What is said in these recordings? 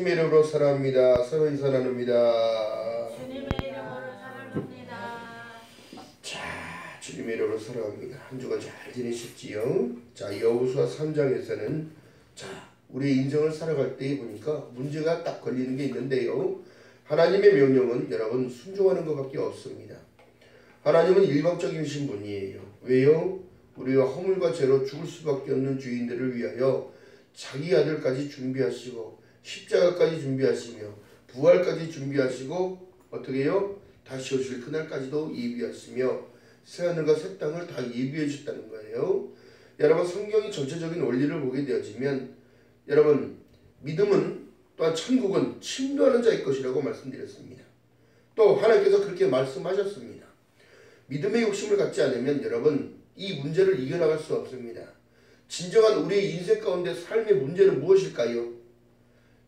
주님의 이름으로 사랑합니다. 서로 인사 나눕니다. 주님의 이름으로 사랑합니다. 자, 주님의 이름으로 사랑합니다. 한 주간 잘 지내셨지요? 자, 여호수아 3장에서는 자, 우리의 인생을 살아갈 때 보니까 문제가 딱 걸리는 게 있는데요. 하나님의 명령은 여러분 순종하는 것밖에 없습니다. 하나님은 일방적이신 분이에요. 왜요? 우리가 허물과 죄로 죽을 수밖에 없는 죄인들을 위하여 자기 아들까지 준비하시고 십자가까지 준비하시며 부활까지 준비하시고 어떻게 해요? 다시 오실 그날까지도 예비하시며 새하늘과 새 땅을 다 예비해 주셨다는 거예요. 여러분 성경이 전체적인 원리를 보게 되어지면 여러분 믿음은 또한 천국은 침노하는 자의 것이라고 말씀드렸습니다. 또 하나님께서 그렇게 말씀하셨습니다. 믿음의 욕심을 갖지 않으면 여러분 이 문제를 이겨나갈 수 없습니다. 진정한 우리의 인생 가운데 삶의 문제는 무엇일까요?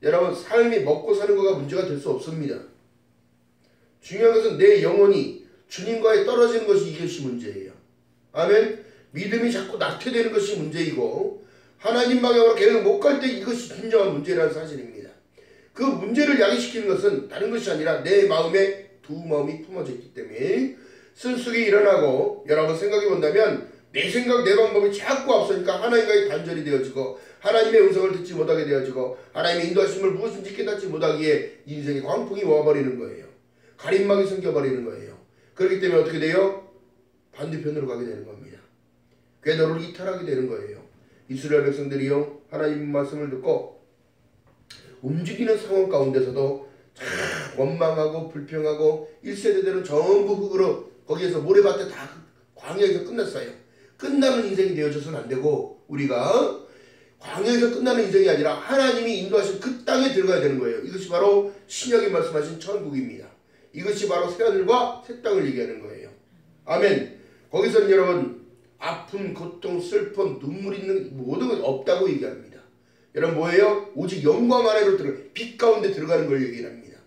여러분 삶이 먹고 사는 거가 문제가 될 수 없습니다. 중요한 것은 내 영혼이 주님과의 떨어지는 것이 이것이 문제예요. 아멘. 믿음이 자꾸 낙태되는 것이 문제이고 하나님 방향으로 계속 못 갈 때 이것이 진정한 문제라는 사실입니다. 그 문제를 야기시키는 것은 다른 것이 아니라 내 마음에 두 마음이 품어져 있기 때문에 쓴숙이 일어나고 여러분 생각해 본다면 내 생각 내 방법이 자꾸 앞서니까 하나님과의 단절이 되어지고 하나님의 음성을 듣지 못하게 되어지고 하나님의 인도하심을 무엇인지 깨닫지 못하기에 인생의 광풍이 와버리는 거예요. 가림막이 생겨버리는 거예요. 그렇기 때문에 어떻게 돼요? 반대편으로 가게 되는 겁니다. 궤도를 이탈하게 되는 거예요. 이스라엘 백성들이요 하나님의 말씀을 듣고 움직이는 상황 가운데서도 원망하고 불평하고 1세대들은 전부 흙으로 거기에서 모래밭에 다 광야에서 끝났어요. 끝나는 인생이 되어져서는 안 되고 우리가 광야에서 끝나는 인생이 아니라 하나님이 인도하신 그 땅에 들어가야 되는 거예요. 이것이 바로 신약에 말씀하신 천국입니다. 이것이 바로 새하늘과 새 땅을 얘기하는 거예요. 아멘. 거기서는 여러분 아픔, 고통, 슬픔, 눈물 있는 모든 것 없다고 얘기합니다. 여러분 뭐예요? 오직 영광 안으로 빛 가운데 들어가는 걸 얘기합니다.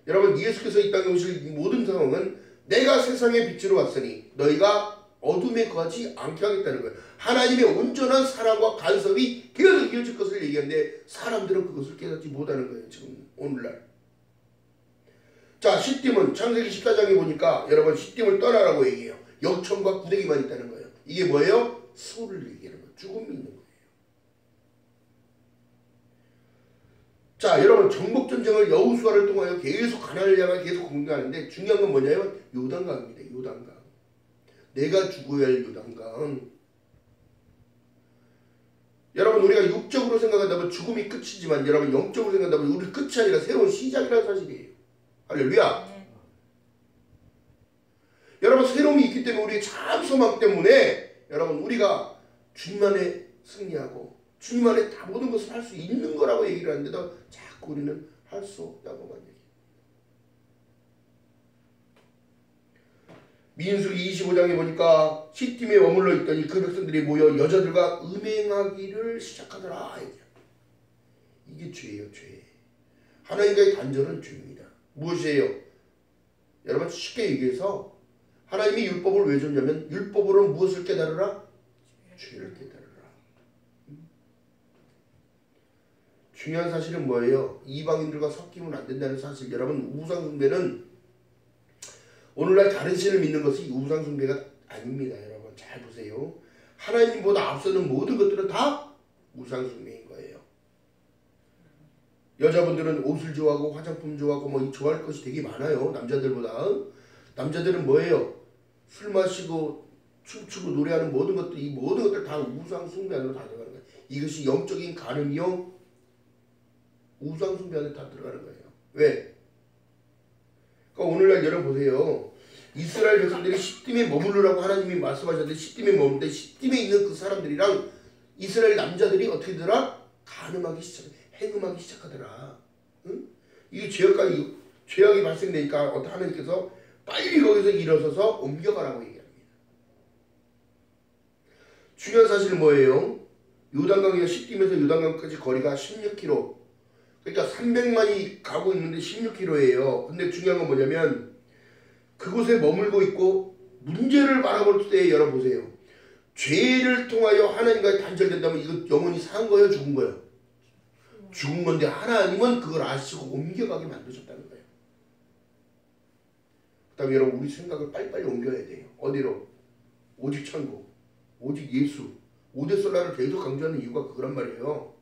여러분 예수께서 이 땅에 오실 모든 상황은 내가 세상의 빛으로 왔으니 너희가 어둠에 거하지 않게 하겠다는 거예요. 하나님의 온전한 사랑과 간섭이 계속 이어질 것을 얘기하는데 사람들은 그것을 깨닫지 못하는 거예요. 지금 오늘날. 자, 시딤은 창세기 14장에 보니까 여러분 시딤을 떠나라고 얘기해요. 역청과 구데기만 있다는 거예요. 이게 뭐예요? 소를 얘기하는 거예요. 죽음이 있는 거예요. 자, 여러분 정복전쟁을 여호수아를 통하여 계속 가나안을 향해 계속 공격하는데 중요한 건 뭐냐면 요단강입니다. 요단강. 내가 죽어야 할 요단강. 여러분 우리가 육적으로 생각한다면 죽음이 끝이지만 여러분 영적으로 생각한다면 우리 끝이 아니라 새로운 시작이라는 사실이에요. 할렐루야. 여러분 새로움이 있기 때문에 우리의 참 소망 때문에 여러분 우리가 주님 안에 승리하고 주님 안에 다 모든 것을 할 수 있는 거라고 얘기를 하는데도 자꾸 우리는 할 수 없다고만 얘기해요. 민수기 25장에 보니까 시딤에 머물러 있더니 그 백성들이 모여 여자들과 음행하기를 시작하더라. 이게 죄예요. 죄. 하나님과의 단절은 죄입니다. 무엇이에요? 여러분 쉽게 얘기해서 하나님이 율법을 왜 줬냐면 율법으로 무엇을 깨달으라? 죄를 깨달으라. 중요한 사실은 뭐예요? 이방인들과 섞이면 안 된다는 사실. 여러분 우상숭배는 오늘날 다른 신을 믿는 것이 우상숭배가 아닙니다. 여러분 잘 보세요. 하나님보다 앞서는 모든 것들은 다 우상숭배인 거예요. 여자분들은 옷을 좋아하고 화장품 좋아하고 뭐 좋아할 것이 되게 많아요. 남자들보다. 남자들은 뭐예요? 술 마시고 춤추고 노래하는 모든 것들 이 모든 것들 다 우상숭배 안으로 다 들어가는 거예요. 이것이 영적인 간음이요 우상숭배 안에 다 들어가는 거예요. 왜? 그러니까 오늘날 여러분 보세요. 이스라엘 백성들이 시딤에 머무르라고 하나님이 말씀하셨는데 시딤에 머무는데 시딤에 있는 그 사람들이랑 이스라엘 남자들이 어떻게 되더라? 간음하기 시작, 행음하기 시작하더라. 응? 이게 죄악이 발생되니까 어떻게 하나님께서 빨리 거기서 일어서서 옮겨가라고 얘기합니다. 중요한 사실은 뭐예요? 요단강에서 시딤에서 요단강까지 거리가 16km. 그러니까 300만이 가고 있는데 16km예요. 근데 중요한 건 뭐냐면 그곳에 머물고 있고 문제를 바라볼 때 여러분 보세요. 죄를 통하여 하나님과의 단절된다면 이거 영혼이 산 거예요? 죽은 거예요? 죽은 건데 하나님은 그걸 아시고 옮겨가게 만드셨다는 거예요. 그 다음에 여러분 우리 생각을 빨리빨리 옮겨야 돼요. 어디로? 오직 천국, 오직 예수, 오대설라를 계속 강조하는 이유가 그거란 말이에요.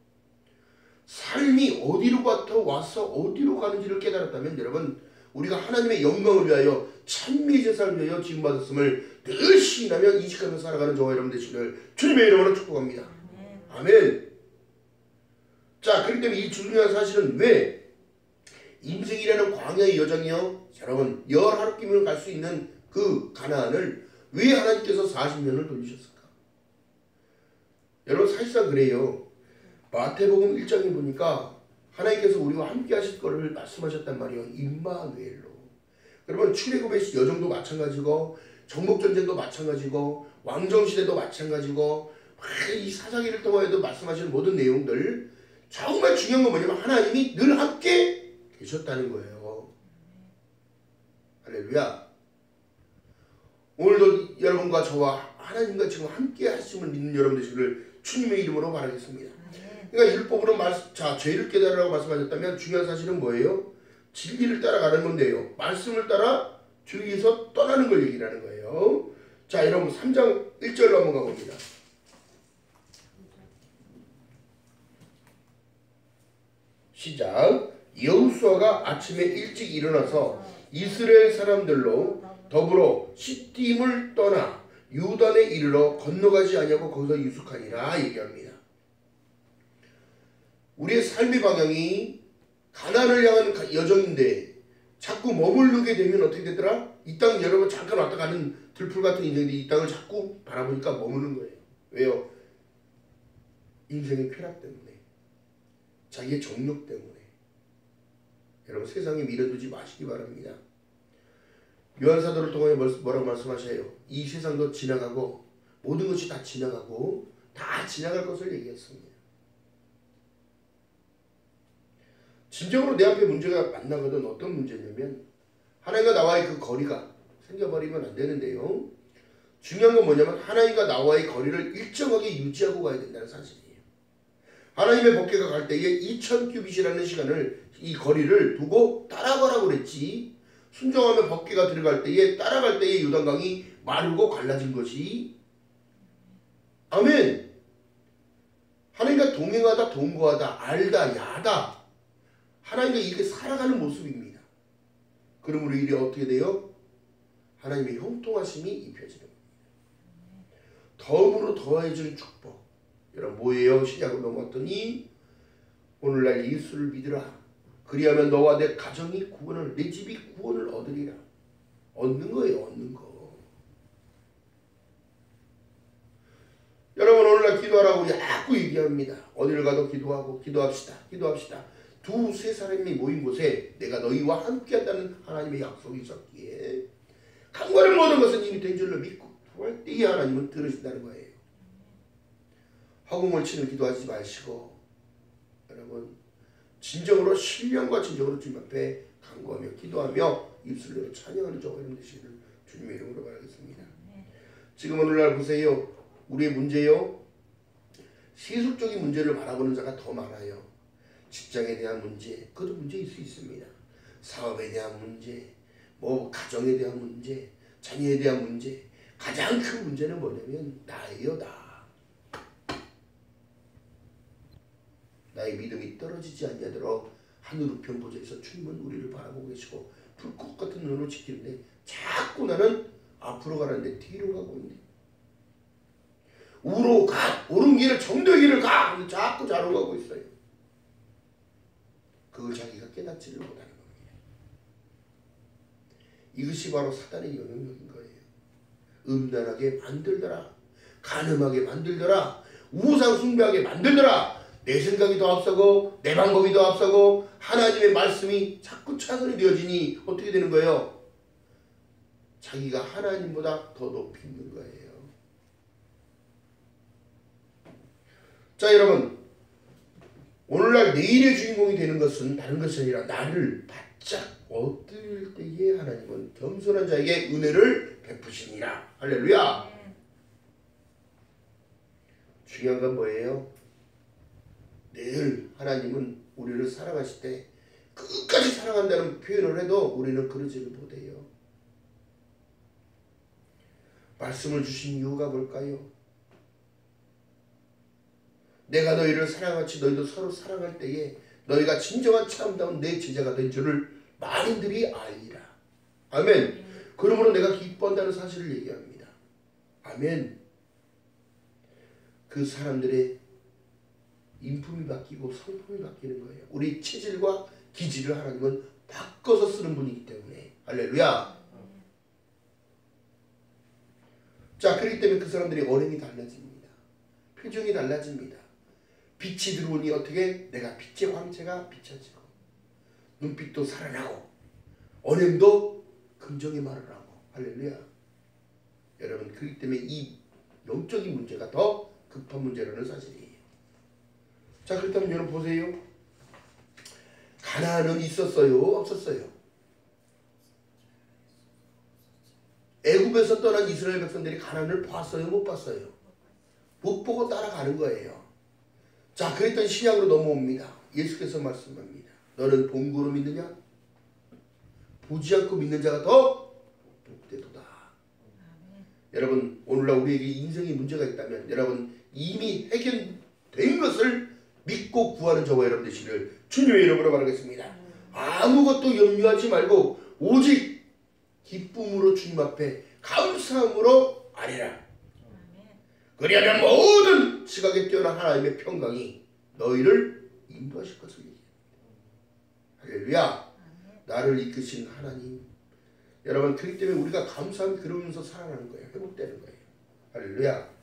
삶이 어디로부터 와서 어디로 가는지를 깨달았다면 여러분 우리가 하나님의 영광을 위하여 찬미의 제사를 위하여 지음받았음을 늘 시인하며 인식하며 살아가는 저와 여러분 되시기를 주님의 이름으로 축복합니다. 아멘. 자, 그렇기 때문에 이 중요한 사실은 왜 인생이라는 광야의 여정이요 여러분 열 하루쯤을 갈 수 있는 그 가나안을 왜 하나님께서 40년을 돌리셨을까? 여러분 사실상 그래요. 마태복음 1장에 보니까 하나님께서 우리와 함께 하실 거를 말씀하셨단 말이에요. 임마누엘로. 그러면 출애굽의 여정도 마찬가지고 정복전쟁도 마찬가지고 왕정시대도 마찬가지고 이 사사기를 통하여도 말씀하시는 모든 내용들 정말 중요한 건 뭐냐면 하나님이 늘 함께 계셨다는 거예요. 할렐루야. 오늘도 여러분과 저와 하나님과 지금 함께 하심을 믿는 여러분 되시기를 주님의 이름으로 바라겠습니다. 그러니까 율법으로 죄를 깨달으라고 말씀하셨다면 중요한 사실은 뭐예요? 진리를 따라가는 건데요. 말씀을 따라 주위에서 떠나는 걸 얘기하는 거예요. 자, 여러분 3장 1절로 한번 가봅니다. 시작. 여호수아가 아침에 일찍 일어나서 이스라엘 사람들로 더불어 시딤을 떠나 요단에 이르러 건너가지 아니하고 거기서 유숙하니라 얘기합니다. 우리의 삶의 방향이 가나안을 향한 여정인데 자꾸 머무르게 되면 어떻게 되더라? 이 땅 여러분 잠깐 왔다 가는 들풀 같은 인생인데 이 땅을 자꾸 바라보니까 머무는 거예요. 왜요? 인생의 쾌락 때문에, 자기의 정욕 때문에. 여러분 세상에 밀어두지 마시기 바랍니다. 요한사도를 통해 뭐라고 말씀하셔요? 이 세상도 지나가고 모든 것이 다 지나가고 다 지나갈 것을 얘기했습니다. 진정으로 내 앞에 문제가 만나거든 어떤 문제냐면 하나님과 나와의 그 거리가 생겨버리면 안 되는데요. 중요한 건 뭐냐면 하나님과 나와의 거리를 일정하게 유지하고 가야 된다는 사실이에요. 하나님의 법궤가 갈 때에 2000규빗이라는 시간을 이 거리를 두고 따라가라고 그랬지. 순종하며 법궤가 들어갈 때에 따라갈 때에 요단강이 마르고 갈라진 것이 아멘. 하나님과 동행하다 동거하다 알다 야다 하나님과 이렇게 살아가는 모습입니다. 그러므로 이게 어떻게 돼요? 하나님의 형통하심이 입혀지는 겁니다. 더불어 더해질 축복. 여러분 뭐예요? 시작을 넘었더니 오늘날 예수를 믿으라. 그리하면 너와 내 가정이 구원을 내 집이 구원을 얻으리라. 얻는 거예요. 얻는 거. 여러분 오늘날 기도하라고 자꾸 얘기합니다. 어디를 가도 기도하고 기도합시다. 기도합시다. 두세 사람이 모인 곳에 내가 너희와 함께한다는 하나님의 약속이 있었기에 간과를 모든 것은 이미 된 줄로 믿고 구할 때에 하나님은 들으신다는 거예요. 허공을 치는 기도하지 마시고 여러분 진정으로 신령과 진정으로 주님 앞에 간구하며 기도하며 입술로 찬양하는 저와 여러분 되시기를 주님의 이름으로 바라겠습니다. 지금 오늘날 보세요. 우리의 문제요. 세속적인 문제를 바라보는 자가 더 많아요. 직장에 대한 문제, 그것도 문제일 수 있습니다. 사업에 대한 문제, 뭐 가정에 대한 문제, 자녀에 대한 문제. 가장 큰 문제는 뭐냐면 나예요. 나의 믿음이 떨어지지 않냐더러 하늘 우편 보좌에서 주님은 우리를 바라보고 계시고 불꽃 같은 눈으로 지키는데 자꾸 나는 앞으로 가는데 뒤로 가고 있네. 우로 가, 옳은 길을 정도의 길을 가. 근데 자꾸 좌로 가고 있어요. 그걸 자기가 깨닫지를 못하는 겁니다. 이것이 바로 사단의 영향력인 거예요. 음란하게 만들더라. 간음하게 만들더라. 우상 숭배하게 만들더라. 내 생각이 더 앞서고 내 방법이 더 앞서고 하나님의 말씀이 자꾸 차선이 되어지니 어떻게 되는 거예요? 자기가 하나님보다 더 높이 있는 거예요. 자 여러분 오늘날 내일의 주인공이 되는 것은 다른 것이 아니라 나를 바짝 얻을 때에 하나님은 겸손한 자에게 은혜를 베푸시니라. 할렐루야. 중요한 건 뭐예요? 늘 하나님은 우리를 사랑하실 때 끝까지 사랑한다는 표현을 해도 우리는 그러지를 못해요. 말씀을 주신 이유가 뭘까요? 내가 너희를 사랑하지 너희도 서로 사랑할 때에 너희가 진정한 참다운 내 제자가 된 줄을 만인들이 알리라. 아멘. 그러므로 내가 기뻐한다는 사실을 얘기합니다. 아멘. 그 사람들의 인품이 바뀌고 성품이 바뀌는 거예요. 우리 체질과 기질을 하나님은 바꿔서 쓰는 분이기 때문에. 할렐루야. 자, 그렇기 때문에 그 사람들의 언행이 달라집니다. 표정이 달라집니다. 빛이 들어오니 어떻게? 내가 빛의 광채가 비춰지고 눈빛도 살아나고 언행도 긍정의 말을 하고. 할렐루야. 여러분, 그렇기 때문에 이 영적인 문제가 더 급한 문제라는 사실이에요. 자, 그렇다면 여러분 보세요. 가나안은 있었어요? 없었어요? 애굽에서 떠난 이스라엘 백성들이 가나안을 봤어요? 못 봤어요? 못 보고 따라가는 거예요. 자, 그랬더니 신약으로 넘어옵니다. 예수께서 말씀합니다. 너는 본고로 믿느냐? 보지 않고 믿는 자가 더 복되도다. 여러분, 오늘날 우리에게 인생에 문제가 있다면 여러분 이미 해결된 것을 믿고 구하는 저와 여러분 되시기를 주님의 이름으로 바라겠습니다. 아무것도 염려하지 말고 오직 기쁨으로 주님 앞에 감사함으로 아뢰라. 그리하면 모든 지각에 뛰어난 하나님의 평강이 너희를 인도하실 것을 얘기합니다. 할렐루야. 나를 이끄신 하나님. 여러분, 그렇기 때문에 우리가 감사함이 그러면서 살아나는 거예요. 회복되는 거예요. 할렐루야.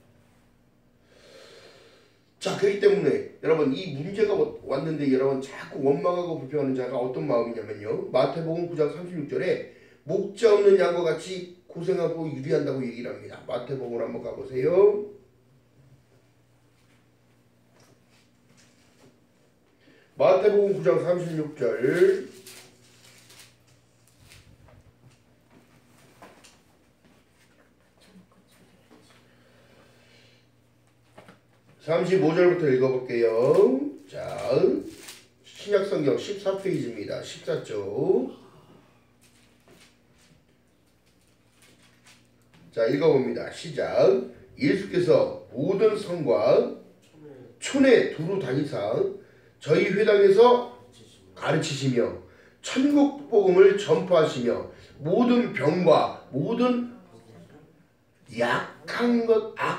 자, 그렇기 때문에 여러분 이 문제가 왔는데 여러분 자꾸 원망하고 불평하는 자가 어떤 마음이냐면요. 마태복음 9장 36절에 목자 없는 양과 같이 고생하고 유리한다고 얘기를 합니다. 마태복음으로 한번 가보세요. 마태복음 9장 36절 35절부터 읽어볼게요. 자, 신약성경 14페이지입니다. 14쪽. 자, 읽어봅니다. 시작. 예수께서 모든 성과 촌에 두루 다니사 저희 회당에서 가르치시며 천국 복음을 전파하시며 모든 병과 모든 약한 것이요.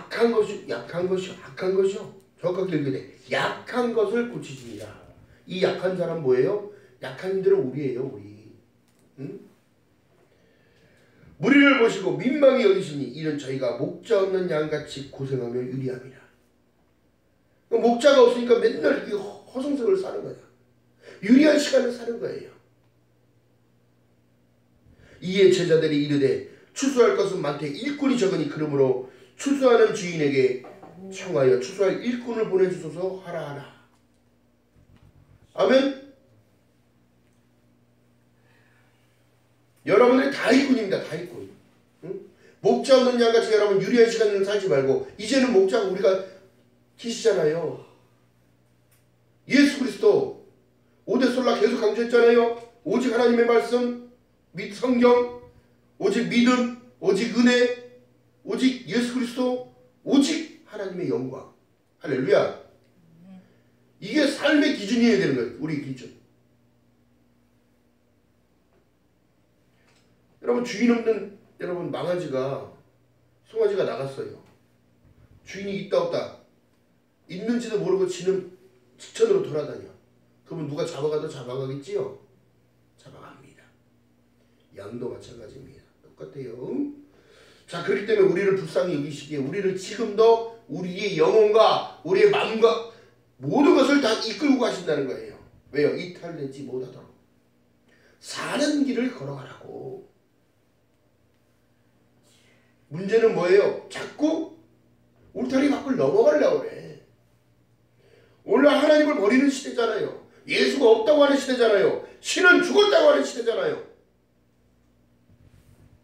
정확하게 읽어야 돼. 약한 것을 고치십니다. 이 약한 사람 뭐예요? 약한 이들은 우리예요, 우리. 응? 무리를 보시고 민망히 여기시니 이는 저희가 목자 없는 양같이 고생하며 유리합니다. 목자가 없으니까 맨날 허송세월을 사는 거야. 유리한 시간을 사는 거예요. 이에 제자들이 이르되 추수할 것은 많되 일꾼이 적으니 그러므로 추수하는 주인에게 청하여 추수할 일꾼을 보내주소서 하라. 아멘. 여러분들이 다 일꾼입니다. 다 일꾼. 응? 목자 없는 양같이 여러분 유리한 시간을 살지 말고 이제는 목자가 우리가 계시잖아요. 예수 그리스도 오대솔라 계속 강조했잖아요. 오직 하나님의 말씀 및 성경, 오직 믿음, 오직 은혜, 오직 예수 그리스도, 오직 하나님의 영광. 할렐루야. 이게 삶의 기준이어야 되는 거예요. 우리 기준. 여러분 주인 없는 여러분 망아지가 송아지가 나갔어요. 주인이 있다 없다 있는지도 모르고 지는 직천으로 돌아다녀. 그러면 누가 잡아가도 잡아가겠지요? 잡아갑니다. 양도 마찬가지입니다. 똑같아요. 자, 그렇기 때문에 우리를 불쌍히 여기시기에 우리를 지금도 우리의 영혼과 우리의 마음과 모든 것을 다 이끌고 가신다는 거예요. 왜요? 이탈되지 못하도록 사는 길을 걸어가라고. 문제는 뭐예요? 자꾸 울타리 밖을 넘어가려고 그래. 오늘 하나님을 버리는 시대잖아요. 예수가 없다고 하는 시대잖아요. 신은 죽었다고 하는 시대잖아요.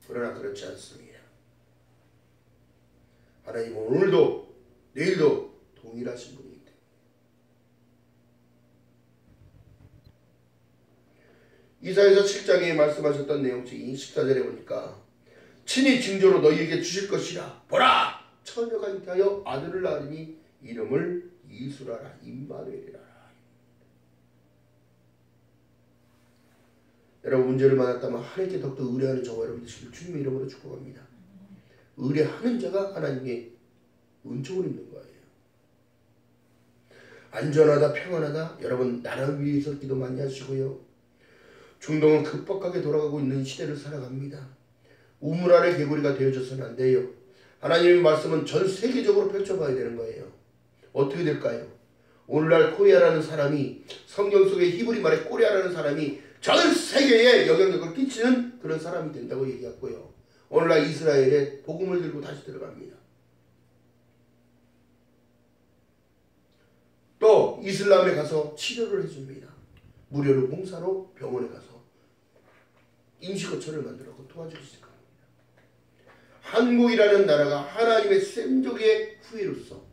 그러나 그렇지 않습니다. 하나님은 오늘도 내일도 동일하신 분이기 때문에 이사야서 7장에 말씀하셨던 내용 중에 14절에 보니까 친히 징조로 너희에게 주실 것이라. 보라! 처녀가 잉태하여 아들을 낳으니 이름을 이수라라. 임마누엘이라. 여러분 문제를 만났다면 하나님께 더욱더 의뢰하는 저와 여러분 되시길 주님의 이름으로 축복합니다. 의뢰하는 자가 하나님의 은총을 입는 거예요. 안전하다 평안하다 여러분 나라를 위해서 기도 많이 하시고요. 중동은 급박하게 돌아가고 있는 시대를 살아갑니다. 우물 아래 개구리가 되어져서는 안 돼요. 하나님의 말씀은 전 세계적으로 펼쳐봐야 되는 거예요. 어떻게 될까요? 오늘날 코리아라는 사람이 성경 속의 히브리 말에 코리아라는 사람이 전 세계에 영향력을 끼치는 그런 사람이 된다고 얘기했고요. 오늘날 이스라엘에 복음을 들고 다시 들어갑니다. 또 이슬람에 가서 치료를 해줍니다. 무료로 봉사로 병원에 가서 임시거처를 만들고 도와주기 시작합니다. 한국이라는 나라가 하나님의 샘족의 후예로서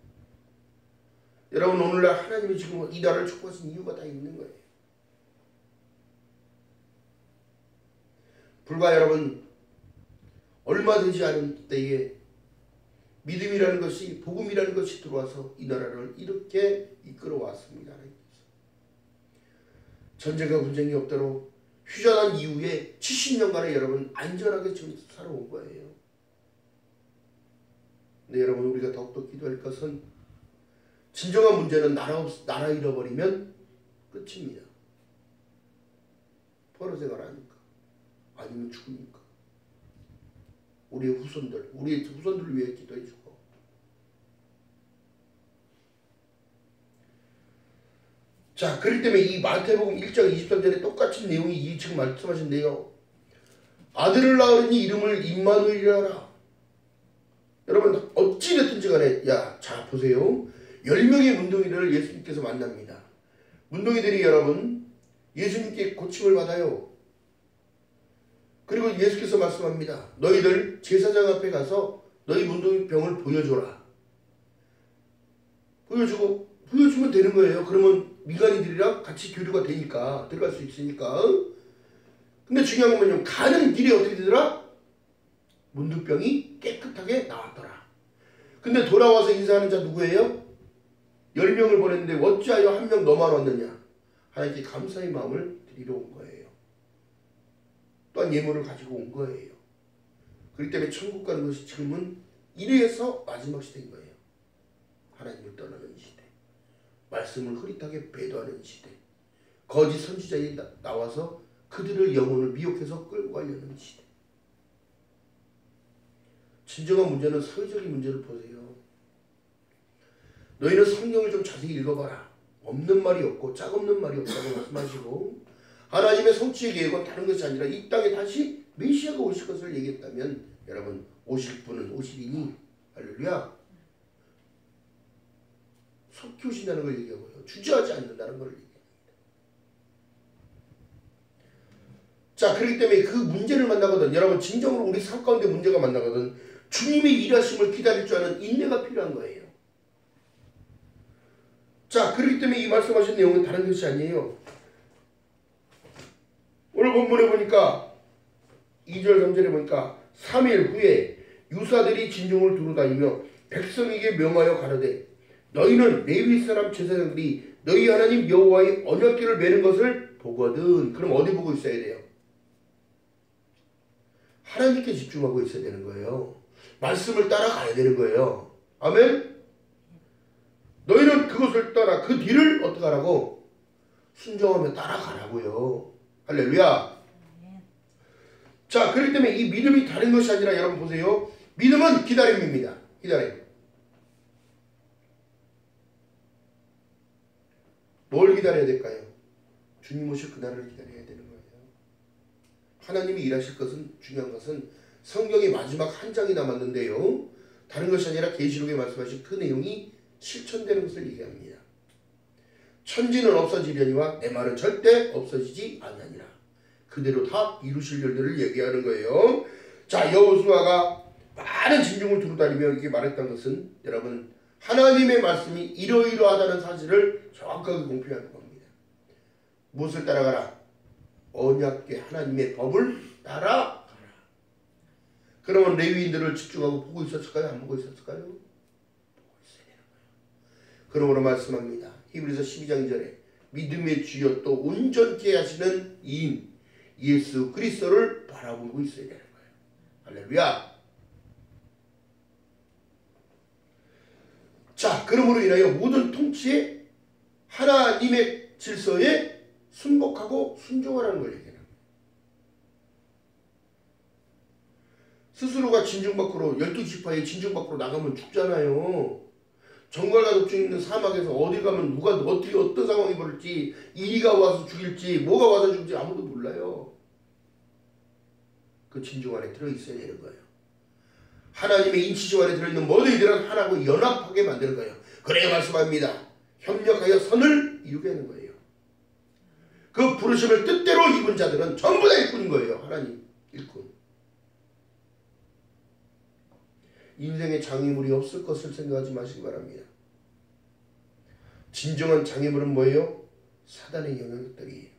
여러분 오늘날 하나님이 지금 이 나라를 축복하신 이유가 다 있는 거예요. 불과 여러분 얼마 되지 않은 때에 믿음이라는 것이 복음이라는 것이 들어와서 이 나라를 이렇게 이끌어왔습니다. 전쟁과 분쟁이 없도록 휴전한 이후에 70년간에 여러분 안전하게 지금 살아온 거예요. 근데 여러분 우리가 더욱더 기도할 것은 진정한 문제는 나라 잃어버리면 끝입니다. 포로 생활하니까 아니면 죽으니까 우리의 후손들을 위해 기도해주고 자 그렇기 때문에 이 마태복음 1장 23절에 똑같은 내용이 지금 말씀하신데요. 아들을 낳으니 이름을 임마누엘이라 하라. 여러분 어찌됐든지 간에 자 보세요. 10명의 문둥이들을 예수님께서 만납니다. 문둥이들이 여러분 예수님께 고침을 받아요. 그리고 예수께서 말씀합니다. 너희들 제사장 앞에 가서 너희 문둥이 병을 보여줘라. 보여주면 되는 거예요. 그러면 미간이들이랑 같이 교류가 되니까 들어갈 수 있으니까. 근데 중요한 건 뭐냐면 가는 길에 어떻게 되더라? 문둥병이 깨끗하게 나왔더라. 근데 돌아와서 인사하는 자 누구예요? 10명을 보냈는데 어찌하여 한 명 너만 왔느냐? 하나님께 감사의 마음을 드리러 온 거예요. 또한 예물을 가지고 온 거예요. 그렇기 때문에 천국 가는 것이 지금은 이래서 마지막 시대인 거예요. 하나님을 떠나는 시대. 말씀을 흐릿하게 배도하는 시대. 거짓 선지자들이 나와서 그들의 영혼을 미혹해서 끌고 가려는 시대. 진정한 문제는 사회적인 문제를 보세요. 너희는 성경을 좀 자세히 읽어봐라. 없는 말이 없고 짝없는 말이 없다고 말씀하시고 하나님의 성취의 계획은 다른 것이 아니라 이 땅에 다시 메시아가 오실 것을 얘기했다면 여러분 오실 분은 오시리니 할렐루야 속히 오신다는 걸 얘기하고요. 주저하지 않는다는 걸 얘기합니다. 자 그렇기 때문에 그 문제를 만나거든 여러분 진정으로 우리 삶 가운데 문제가 만나거든 주님의 일하심을 기다릴 줄 아는 인내가 필요한 거예요. 자 그렇기 때문에 이 말씀하신 내용은 다른 것이 아니에요. 오늘 본문에 보니까 2절 3절에 보니까 3일 후에 유사들이 진중을 두루다니며 백성에게 명하여 가로되 너희는 레위 사람 제사장들이 너희 하나님 여호와의 언약궤를 메는 것을 보거든. 그럼 어디 보고 있어야 돼요? 하나님께 집중하고 있어야 되는 거예요. 말씀을 따라가야 되는 거예요. 아멘? 너희는 그것을 따라 그 뒤를 어떻게 하라고? 순종하며 따라가라고요. 할렐루야. 자 그렇기 때문에 이 믿음이 다른 것이 아니라 여러분 보세요. 믿음은 기다림입니다. 기다림. 뭘 기다려야 될까요? 주님 오실 그날을 기다려야 되는 거예요. 하나님이 일하실 것은 중요한 것은 성경의 마지막 한 장이 남았는데요. 다른 것이 아니라 계시록에 말씀하신 그 내용이 실천되는 것을 얘기합니다. 천지는 없어지려니와 내 말은 절대 없어지지 않으니라. 그대로 다 이루실 일들을 얘기하는 거예요. 자 여호수아가 많은 진중을 두루다니며 이렇게 말했던 것은 여러분 하나님의 말씀이 이러이러하다는 사실을 정확하게 공표하는 겁니다. 무엇을 따라가라? 언약궤 하나님의 법을 따라가라. 그러면 레위인들을 집중하고 보고 있었을까요? 안 보고 있었을까요? 보고 있어야 되는 거예요. 그러므로 말씀합니다. 히브리서 12장 2절에 믿음의 주여 또 온전케 하시는 이인 예수 그리스도를 바라보고 있어야 되는 거예요. 할렐루야. 자, 그러므로 인하여 모든 통치에 하나님의 질서에 순복하고 순종하라는 걸 얘기해요. 스스로가 진중 밖으로 12지파에 진중 밖으로 나가면 죽잖아요. 정갈과 독중 있는 사막에서 어디 가면 누가 어떻게 어떤 상황이 벌일지, 이리가 와서 죽일지 뭐가 와서 죽일지 아무도 몰라요. 그 진중 안에 들어있어야 되는 거예요. 하나님의 인치조 안에 들어있는 모든 이들은 하나고 연합하게 만드는 거예요. 그래야 말씀합니다. 협력하여 선을 이루게 하는 거예요. 그 부르심을 뜻대로 입은 자들은 전부 다 일꾼인 거예요. 하나님 일꾼. 인생에 장애물이 없을 것을 생각하지 마시기 바랍니다. 진정한 장애물은 뭐예요? 사단의 영향력들이에요.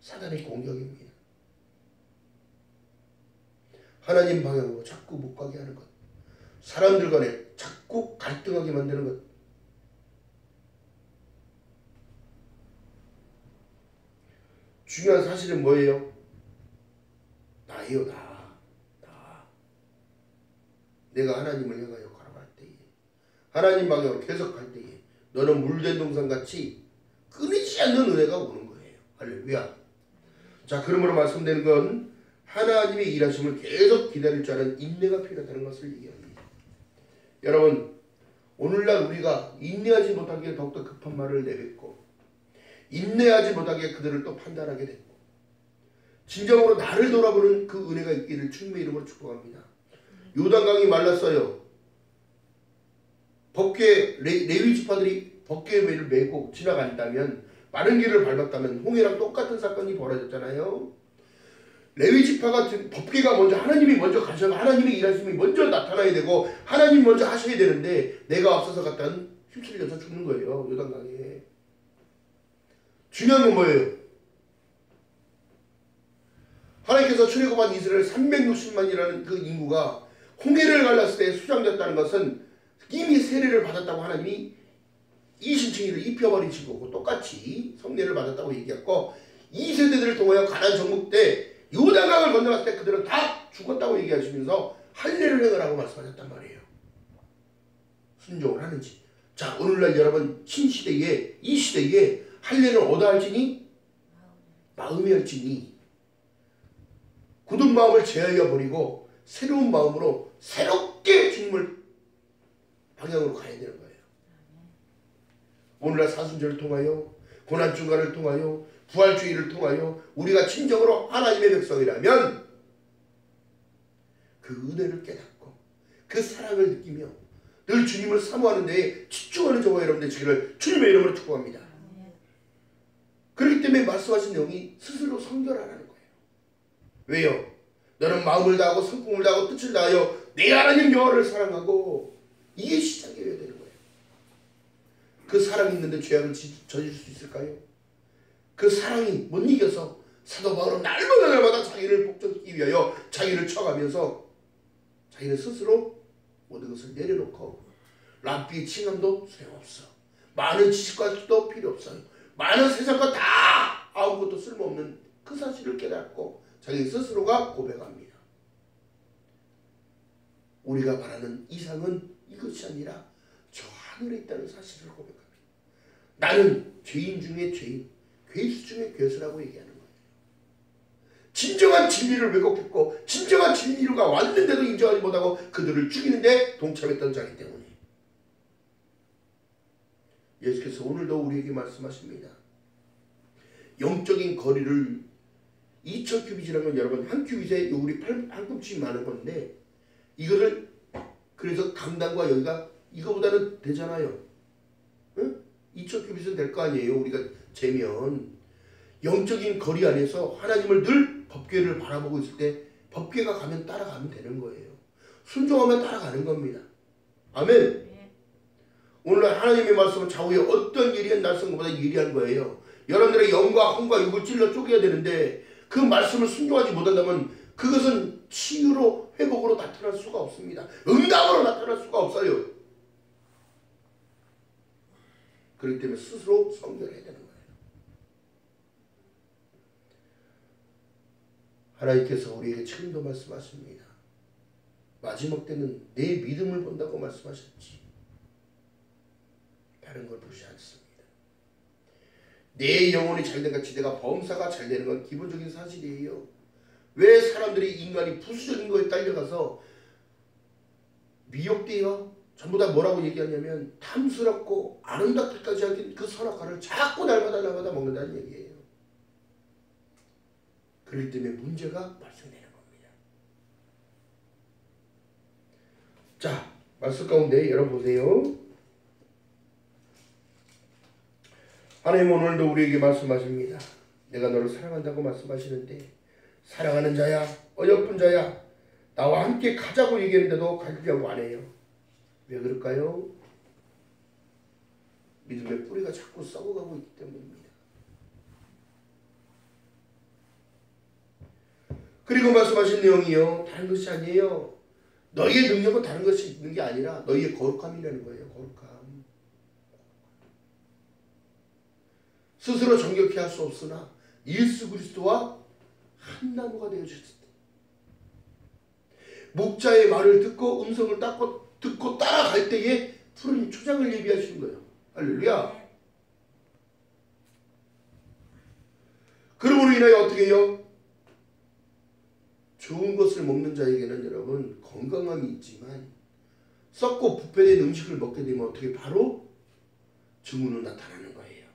사단의 공격입니다. 하나님 방향으로 자꾸 못 가게 하는 것, 사람들 간에 자꾸 갈등하게 만드는 것, 중요한 사실은 뭐예요? 나예요. 나. 내가 하나님을 향하여 걸어갈 때에, 하나님 방향으로 계속 갈 때에 너는 물된 동산같이 끊이지 않는 은혜가 오는 거예요. 할렐루야. 자, 그러므로 말씀되는 건 하나님의 일하심을 계속 기다릴 줄 아는 인내가 필요하다는 것을 얘기합니다. 여러분, 오늘날 우리가 인내하지 못하기에 더욱더 급한 말을 내뱉고 인내하지 못하기에 그들을 또 판단하게 됐고 진정으로 나를 돌아보는 그 은혜가 있기를 주님의 이름으로 축복합니다. 요단강이 말랐어요. 법궤 레위 지파들이 법궤를 메고 지나간다면, 마른 길을 밟았다면 홍해랑 똑같은 사건이 벌어졌잖아요. 레위 지파가 법궤가 먼저, 하나님이 먼저 가셔서 하나님의 일하심이 먼저 나타나야 되고 하나님 먼저 하셔야 되는데 내가 앞서서 갔다는 휩쓸려서 죽는 거예요. 요단강에. 중요한 건 뭐예요? 하나님께서 출애굽한 이스라엘 360만이라는 그 인구가 홍해를 갈랐을 때 수장됐다는 것은 이미 세례를 받았다고 하나님이 이신칭의를 입혀버리신 거고 똑같이 성례를 받았다고 얘기했고, 이 세대들을 통하여 가나안 정복 때 요단강을 건너갔을 때 그들은 다 죽었다고 얘기하시면서 할례를 행하라고 말씀하셨단 말이에요. 순종을 하는지. 자, 오늘날 여러분 신시대에, 이 시대에 할례는 얻어 할지니 마음이 할지니, 굳은 마음을 제하여 버리고 새로운 마음으로 새롭게 주님을 방향으로 가야 되는 거예요. 오늘날 사순절을 통하여, 고난중간을 통하여, 부활주의를 통하여 우리가 진정으로 하나님의 백성이라면 그 은혜를 깨닫고 그 사랑을 느끼며 늘 주님을 사모하는 데에 집중하는 저와 여러분들 되시기를 주님의 이름으로 축복합니다. 그렇기 때문에 말씀하신 내용이 스스로 성결하라는 거예요. 왜요? 너는 마음을 다하고 성품을 다하고 뜻을 다하여 내 하나님 여호와를 사랑하고, 이게 시작이어야 되는 거예요. 그 사랑이 있는데 죄악을 저질 수 있을까요? 그 사랑이 못 이겨서 사도 바울은 날마다 자기를 복종시키기 위하여 자기를 쳐가면서 자기는 스스로 모든 것을 내려놓고, 랍비의 칭함도 소용없어, 많은 지식과 수도 필요 없어요, 많은 세상과 다 아무것도 쓸모없는 그 사실을 깨닫고 자기 스스로가 고백합니다. 우리가 바라는 이상은 이것이 아니라 저 하늘에 있다는 사실을 고백합니다. 나는 죄인 중에 죄인, 괴수 중에 괴수라고 얘기하는 거예요. 진정한 진리를 왜곡했고 진정한 진리가 왔는데도 인정하지 못하고 그들을 죽이는데 동참했던 자이기 때문에 예수께서 오늘도 우리에게 말씀하십니다. 영적인 거리를 2000규빗이라면 여러분 한 규빗에 우리 한 뼘씩 많은 건데, 이거를 그래서 강당과 여기가 이거보다는 되잖아요. 응? 2000규빗은 될 거 아니에요. 우리가 재면 영적인 거리 안에서 하나님을 늘 법궤를 바라보고 있을 때 법궤가 가면 따라가면 되는 거예요. 순종하면 따라가는 겁니다. 아멘. 오늘날 하나님의 말씀은 좌우에 어떤 예리한 날성보다 예리한 거예요. 여러분들의 영과 혼과 육을 찔러 쪼개야 되는데 그 말씀을 순종하지 못한다면 그것은 치유로 회복으로 나타날 수가 없습니다. 응답으로 나타날 수가 없어요. 그렇기 때문에 스스로 성결해야 되는 거예요. 하나님께서 우리에게 지금도 말씀하십니다. 마지막 때는 내 믿음을 본다고 말씀하셨지 다른 걸 보지 않습니다. 내 영혼이 잘된 같이 내가 범사가 잘 되는 건 기본적인 사실이에요. 왜 사람들이 인간이 부수적인 거에 딸려가서 미혹되어 전부 다 뭐라고 얘기하냐면 탐스럽고 아름답기까지 하긴 그 선악과를 자꾸 날마다 먹는다는 얘기예요. 그렇기 때문에 문제가 발생되는 겁니다. 자, 말씀 가운데 여러분 보세요. 하나님 오늘도 우리에게 말씀하십니다. 내가 너를 사랑한다고 말씀하시는데 사랑하는 자야, 어여쁜 자야, 나와 함께 가자고 얘기했는데도 가려고 안 해요. 왜 그럴까요? 믿음의 뿌리가 자꾸 썩어가고 있기 때문입니다. 그리고 말씀하신 내용이요, 다른 것이 아니에요. 너희의 능력은 다른 것이 있는 게 아니라 너희의 거룩함이라는 거예요. 거룩함. 스스로 정결케 할 수 없으나 예수 그리스도와 한 나무가 되어주셨을 때 목자의 말을 듣고 음성을 듣고 따라갈 때에 푸른 초장을 예비하시는 거예요. 할렐루야. 그러므로 인하여 어떻게 해요? 좋은 것을 먹는 자에게는 여러분 건강함이 있지만 썩고 부패된 음식을 먹게 되면 어떻게 바로 증후는 나타나는 거예요.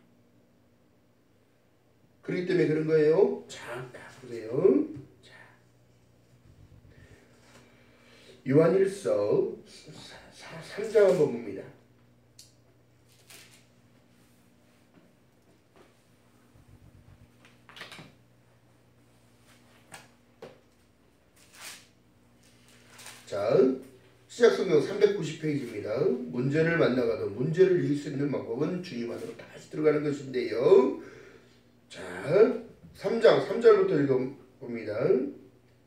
그렇기 때문에 그런 거예요. 자, 보세요. 자, 요한일서 3장 한번 봅니다. 자, 시작성경 390페이지입니다. 문제를 만나가도 문제를 이길 수 있는 방법은 주님 안으로 다시 들어가는 것인데요. 자, 3장 3절부터 읽어봅니다.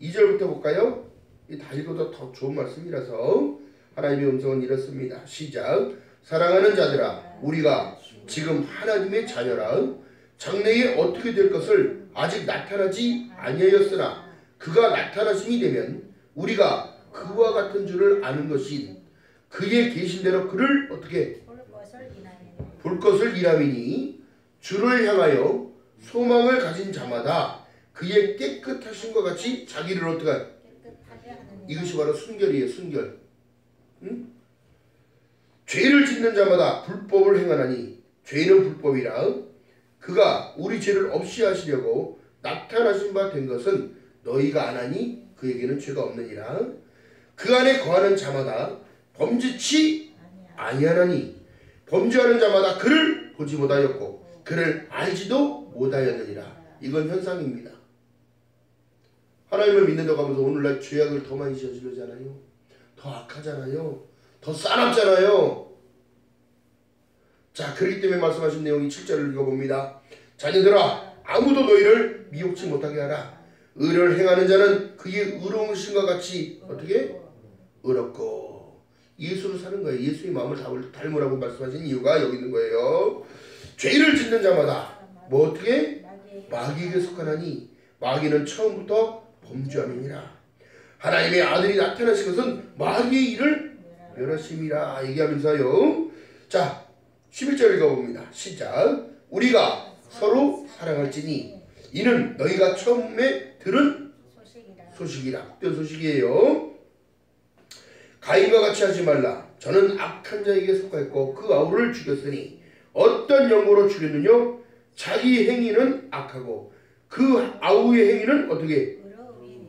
2절부터 볼까요? 이 다 읽어도 더 좋은 말씀이라서 하나님의 음성은 이렇습니다. 시작. 사랑하는 자들아, 우리가 지금 하나님의 자녀라. 장래에 어떻게 될 것을 아직 나타나지 아니하였으나 그가 나타나심이 되면 우리가 그와 같은 줄을 아는 것이 그의 계신 대로 그를 어떻게 볼 것을 일함이니 주를 향하여 소망을 가진 자마다 그의 깨끗하심과 같이 자기를 어떻게 이것이 바로 순결이에요. 순결. 응? 죄를 짓는 자마다 불법을 행하나니 죄는 불법이라 그가 우리 죄를 없이 하시려고 나타나신 바 된 것은 너희가 아나니 그에게는 죄가 없느니라. 그 안에 거하는 자마다 범죄치 아니하나니 범죄하는 자마다 그를 보지 못하였고 그를 알지도 못하였느니라. 이건 현상입니다. 하나님을 믿는다고 하면서 오늘날 죄악을 더 많이 저지르잖아요. 더 악하잖아요. 더 싸납잖아요. 자, 그렇기 때문에 말씀하신 내용이 7절을 읽어봅니다. 자녀들아, 아무도 너희를 미혹치 못하게 하라. 의를 행하는 자는 그의 의로우신과 같이 어떻게? 의롭고. 예수로 사는 거예요. 예수의 마음을 닮으라고 말씀하신 이유가 여기 있는 거예요. 죄를 짓는 자마다 뭐 어떻게? 마귀에게 속하나니 마귀는 처음부터 범죄함이니라. 하나님의 아들이 나타나신 것은 마귀의 일을 멸하심이라 얘기하면서요. 자, 11절 읽어봅니다. 시작. 우리가 서로 사랑할지니 이는 너희가 처음에 들은 소식이라. 복된 소식이에요. 가인과 같이 하지 말라. 저는 악한 자에게 속하였고 그 아우를 죽였으니 어떤 영으로 죽였느냐? 자기 행위는 악하고 그 아우의 행위는 어떻게?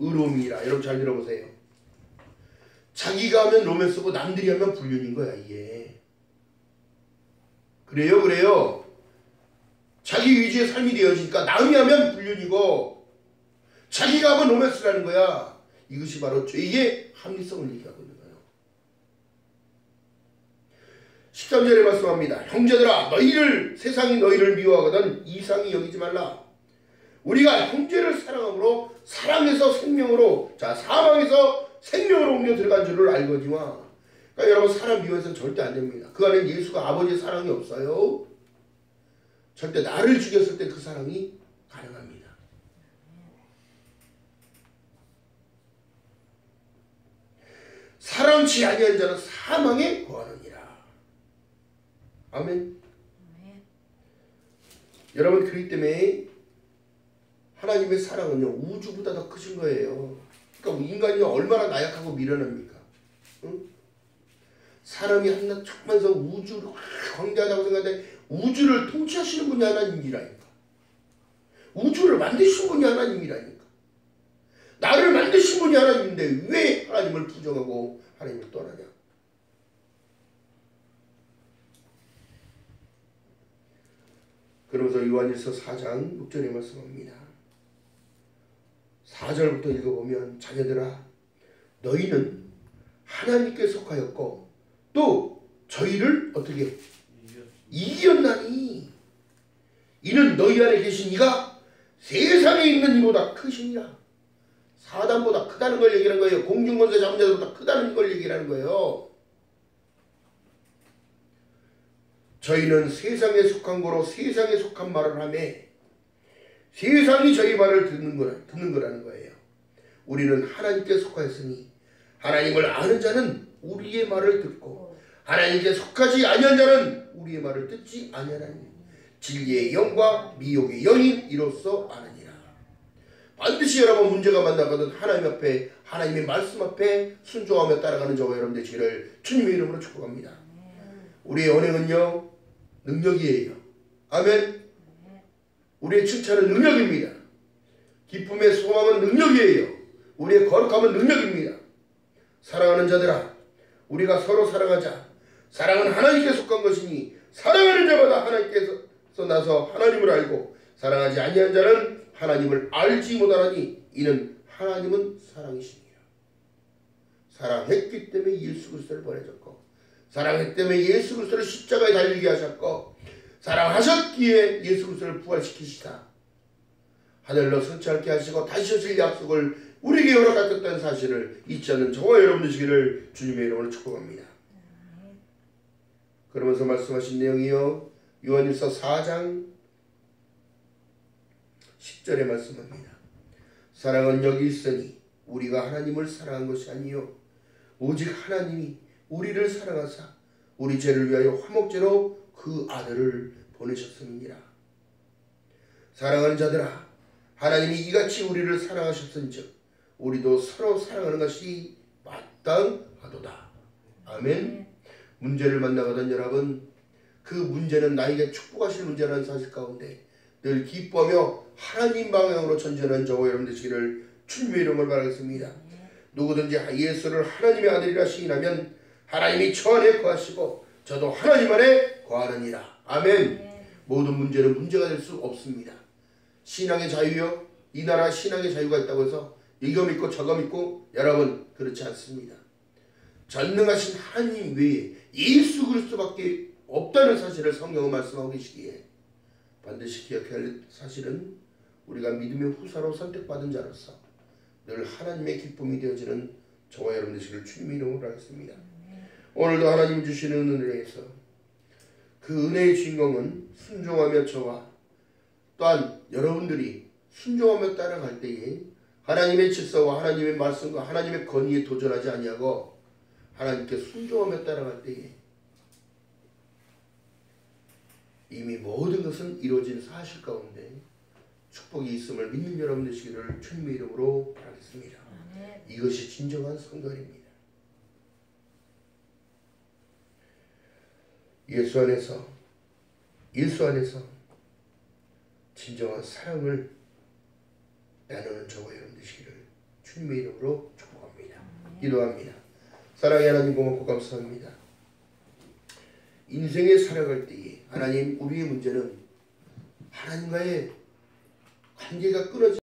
의로움이라. 여러분 잘 들어보세요. 자기가 하면 로맨스고 남들이 하면 불륜인 거야 이게. 그래요. 자기 위주의 삶이 되어지니까 남이 하면 불륜이고 자기가 하면 로맨스라는 거야. 이것이 바로 죄의 합리성을 얘기하고 있는 거예요. 13절에 말씀합니다. 형제들아, 세상이 너희를 미워하거든 이상히 여기지 말라. 우리가 형제를 사랑함으로 사랑에서 생명으로 사망에서 생명으로 옮겨 들어간 줄을 알거니와. 그러니까 여러분 사람 미워해서는 절대 안 됩니다. 그 안에 예수가 아버지의 사랑이 없어요. 절대 나를 죽였을 때 그 사랑이 가능합니다. 사랑치 아니한 자는 사망에 거하느니라. 아멘. 여러분 그렇기 때문에 하나님의 사랑은요 우주보다 더 크신 거예요. 그러니까 인간이 얼마나 나약하고 미련합니까? 응? 사람이 한낱 천만성 우주를 광대하다고 생각하는데 우주를 통치하시는 분이 하나님이라니까. 우주를 만드신 분이 하나님이라니까. 나를 만드신 분이 하나님인데 왜 하나님을 부정하고 하나님을 떠나냐? 그러면서 요한일서 4장 6절에 말씀합니다. 4절부터 읽어보면 자녀들아 너희는 하나님께 속하였고 또 저희를 어떻게 이겼나니 이는 너희 안에 계신 이가 세상에 있는 이보다 크시니라. 사단보다 크다는 걸 얘기하는 거예요. 공중권세 잡은 자들보다 크다는 걸 얘기하는 거예요. 저희는 세상에 속한 거로 세상에 속한 말을 하며 세상이 저희 말을 듣는 거라는 거예요. 우리는 하나님께 속하였으니 하나님을 아는 자는 우리의 말을 듣고 하나님께 속하지 아니한 자는 우리의 말을 듣지 아니하나니 진리의 영과 미혹의 영이 이로써 아느니라. 반드시 여러분 문제가 만나거든 하나님 앞에 하나님의 말씀 앞에 순종하며 따라가는 저와 여러분 되시기를 주님의 이름으로 축복합니다. 우리의 언행은요 능력이에요. 아멘. 우리의 칭찬은 능력입니다. 기쁨의 소망은 능력이에요. 우리의 거룩함은 능력입니다. 사랑하는 자들아 우리가 서로 사랑하자. 사랑은 하나님께 속한 것이니 사랑하는 자마다 하나님께서 나서 하나님을 알고 사랑하지 아니한 자는 하나님을 알지 못하나니 이는 하나님은 사랑이시니라. 사랑했기 때문에 예수 그리스도를 보내셨고 사랑했기 때문에 예수 그리스도를 십자가에 달리게 하셨고 사랑하셨기에 예수 그리스도를 부활시키시다. 하늘로 승천하게 하시고 다시 오실 약속을 우리에게 허락하셨다는 사실을 잊지 않는 저와 여러분 되시기를 주님의 이름으로 축복합니다. 그러면서 말씀하신 내용이요 요한일서 4장 10절에 말씀합니다. 사랑은 여기 있으니 우리가 하나님을 사랑한 것이 아니요 오직 하나님이 우리를 사랑하사 우리 죄를 위하여 화목제로 그 아들을 보내셨음이니라. 사랑하는 자들아 하나님이 이같이 우리를 사랑하셨은즉 우리도 서로 사랑하는 것이 마땅하도다. 아멘. 문제를 만나거든 여러분 그 문제는 나에게 축복하실 문제라는 사실 가운데 늘 기뻐하며 하나님 방향으로 전진하는 저와 여러분 되시기를 주님의 이름으로 바라겠습니다. 누구든지 예수를 하나님의 아들이라 시인하면 하나님이 저 안에 거하시고 저도 하나님 안에 거하느니라. 아멘. 모든 문제는 문제가 될 수 없습니다. 신앙의 자유요 이 나라 신앙의 자유가 있다고 해서 이거 믿고 저거 믿고 여러분 그렇지 않습니다. 전능하신 하나님 외에 예수 그리스도밖에 없다는 사실을 성경은 말씀하고 계시기에 반드시 기억해야 할 사실은 우리가 믿음의 후사로 선택받은 자로서 늘 하나님의 기쁨이 되어지는 저와 여러분 되시기를 주님의 이름으로 하겠습니다. 오늘도 하나님 주시는 은혜에서 그 은혜의 주인공은 순종하며 저와 또한 여러분들이 순종하며 따라갈 때에 하나님의 질서와 하나님의 말씀과 하나님의 권위에 도전하지 아니하고 하나님께 순종하며 따라갈 때에 이미 모든 것은 이루어진 사실 가운데 축복이 있음을 믿는 여러분 되시기를 주님의 이름으로 바라겠습니다. 이것이 진정한 성결입니다. 예수 안에서 진정한 사랑을 나누는 저와 여러분 되시기를 주님의 이름으로 축복합니다. 기도합니다. 사랑의 하나님 고맙고 감사합니다. 인생에 살아갈 때에 하나님 우리의 문제는 하나님과의 관계가 끊어지